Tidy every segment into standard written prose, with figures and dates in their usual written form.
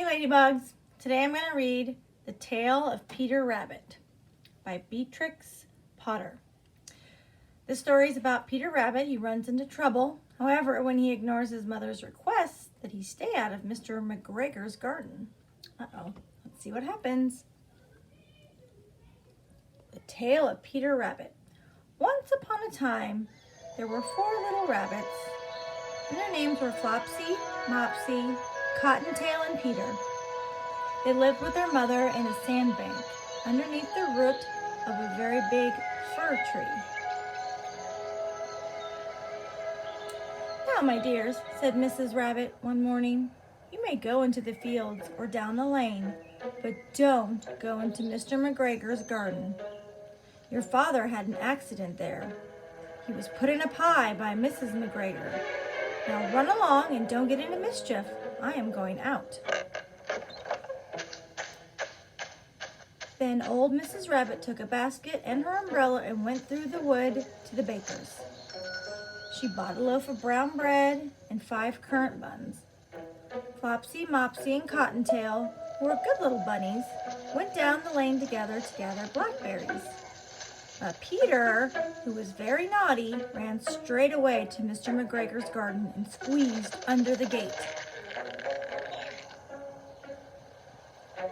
Ladybugs. Today I'm going to read The Tale of Peter Rabbit by Beatrix Potter. This story is about Peter Rabbit. He runs into trouble. However, when he ignores his mother's request that he stay out of Mr. McGregor's garden. Let's see what happens. The Tale of Peter Rabbit. Once upon a time, there were 4 little rabbits, and their names were Flopsy, Mopsy, Cottontail, and Peter. They lived with their mother in a sandbank underneath the root of a very big fir tree. "Now, my dears," said Mrs. Rabbit one morning, "you may go into the fields or down the lane, but don't go into Mr. McGregor's garden. Your father had an accident there. He was put in a pie by Mrs. McGregor. Now run along and don't get into mischief. I am going out." Then old Mrs. Rabbit took a basket and her umbrella and went through the wood to the baker's. She bought a loaf of brown bread and 5 currant buns. Flopsy, Mopsy, and Cottontail, who were good little bunnies, went down the lane together to gather blackberries. Peter, who was very naughty, ran straight away to Mr. McGregor's garden and squeezed under the gate.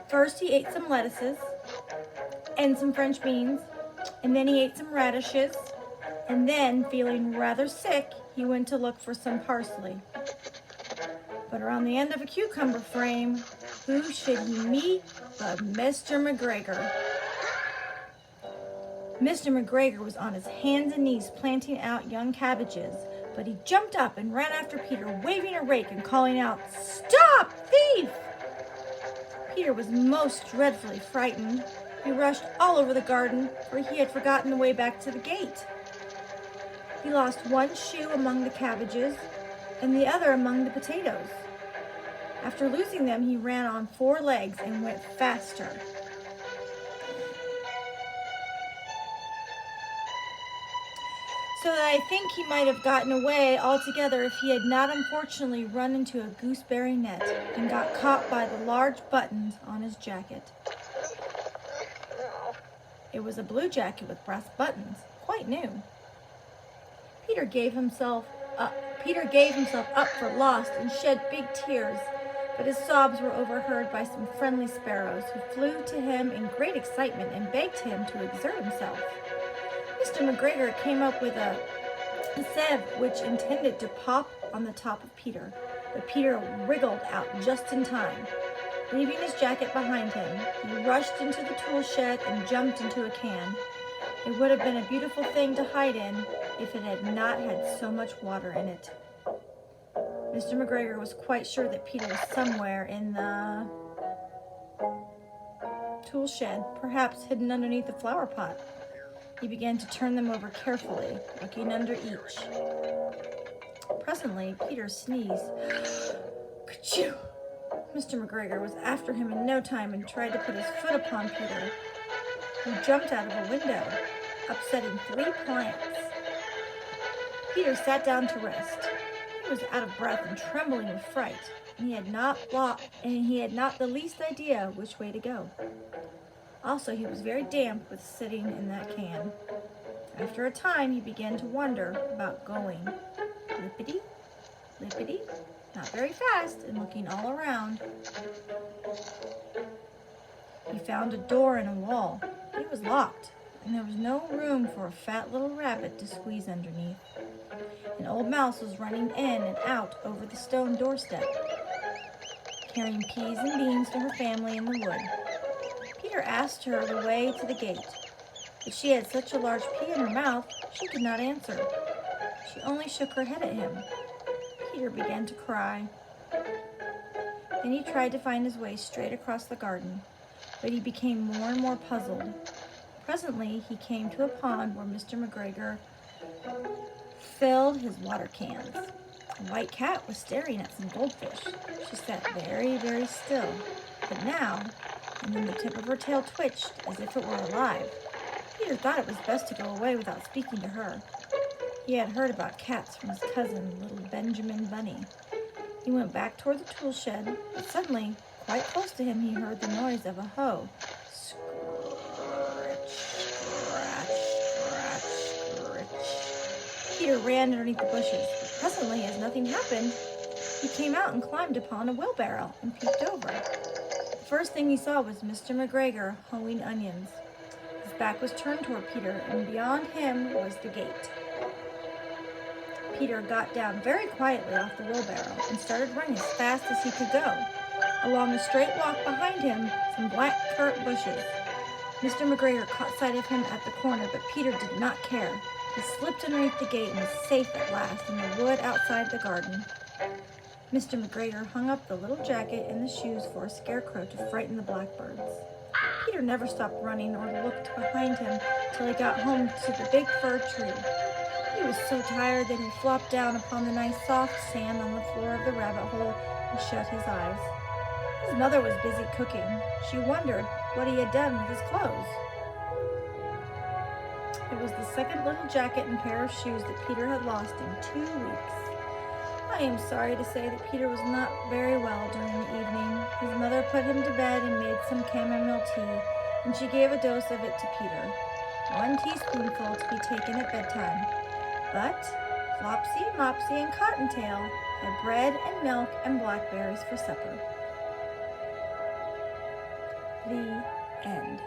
First, he ate some lettuces and some French beans, and then he ate some radishes, and then, feeling rather sick, he went to look for some parsley. But around the end of a cucumber frame, who should he meet but Mr. McGregor? Mr. McGregor was on his hands and knees planting out young cabbages, but he jumped up and ran after Peter, waving a rake and calling out, "Stop, thief!" Peter was most dreadfully frightened. He rushed all over the garden, for he had forgotten the way back to the gate. He lost one shoe among the cabbages and the other among the potatoes. After losing them, he ran on 4 legs and went faster. So that I think he might have gotten away altogether if he had not unfortunately run into a gooseberry net and got caught by the large buttons on his jacket. It was a blue jacket with brass buttons, quite new. Peter gave himself up for lost and shed big tears, but his sobs were overheard by some friendly sparrows who flew to him in great excitement and begged him to exert himself. Mr. McGregor came up with a sieve which intended to pop on the top of Peter, but Peter wriggled out just in time. Leaving his jacket behind him, he rushed into the tool shed and jumped into a can. It would have been a beautiful thing to hide in if it had not had so much water in it. Mr. McGregor was quite sure that Peter was somewhere in the tool shed, perhaps hidden underneath the flower pot. He began to turn them over carefully, looking under each. Presently, Peter sneezed. Ka-choo! Mr. McGregor was after him in no time and tried to put his foot upon Peter, who jumped out of a window, upsetting 3 plants. Peter sat down to rest. He was out of breath and trembling with fright, and he had not the least idea which way to go. Also, he was very damp with sitting in that can. After a time, he began to wonder about going lippity, lippity, not very fast, and looking all around. He found a door in a wall. It was locked, and there was no room for a fat little rabbit to squeeze underneath. An old mouse was running in and out over the stone doorstep, carrying peas and beans to her family in the wood. Peter asked her the way to the gate, but she had such a large pea in her mouth, she could not answer. She only shook her head at him. Peter began to cry. Then he tried to find his way straight across the garden, but he became more and more puzzled. Presently, he came to a pond where Mr. McGregor filled his water cans. A white cat was staring at some goldfish. She sat very, very still, but now, and then the tip of her tail twitched as if it were alive. Peter thought it was best to go away without speaking to her. He had heard about cats from his cousin, little Benjamin Bunny. He went back toward the tool shed, but suddenly, Quite close to him, he heard the noise of a hoe. Scratch, scratch, scratch, scratch. Peter ran underneath the bushes, but presently, as nothing happened, he came out and climbed upon a wheelbarrow and peeped over. The first thing he saw was Mr. McGregor hoeing onions. His back was turned toward Peter, and beyond him was the gate. Peter got down very quietly off the wheelbarrow and started running as fast as he could go. Along the straight walk behind him, some black currant bushes. Mr. McGregor caught sight of him at the corner, but Peter did not care. He slipped underneath the gate and was safe at last in the wood outside the garden. Mr. McGregor hung up the little jacket and the shoes for a scarecrow to frighten the blackbirds. Peter never stopped running or looked behind him till he got home to the big fir tree. He was so tired that he flopped down upon the nice soft sand on the floor of the rabbit hole and shut his eyes. His mother was busy cooking. She wondered what he had done with his clothes. It was the second little jacket and pair of shoes that Peter had lost in 2 weeks. I am sorry to say that Peter was not very well during the evening. His mother put him to bed and made some chamomile tea, and she gave a dose of it to Peter. 1 teaspoonful to be taken at bedtime. But Flopsy, Mopsy, and Cottontail had bread and milk and blackberries for supper. The end.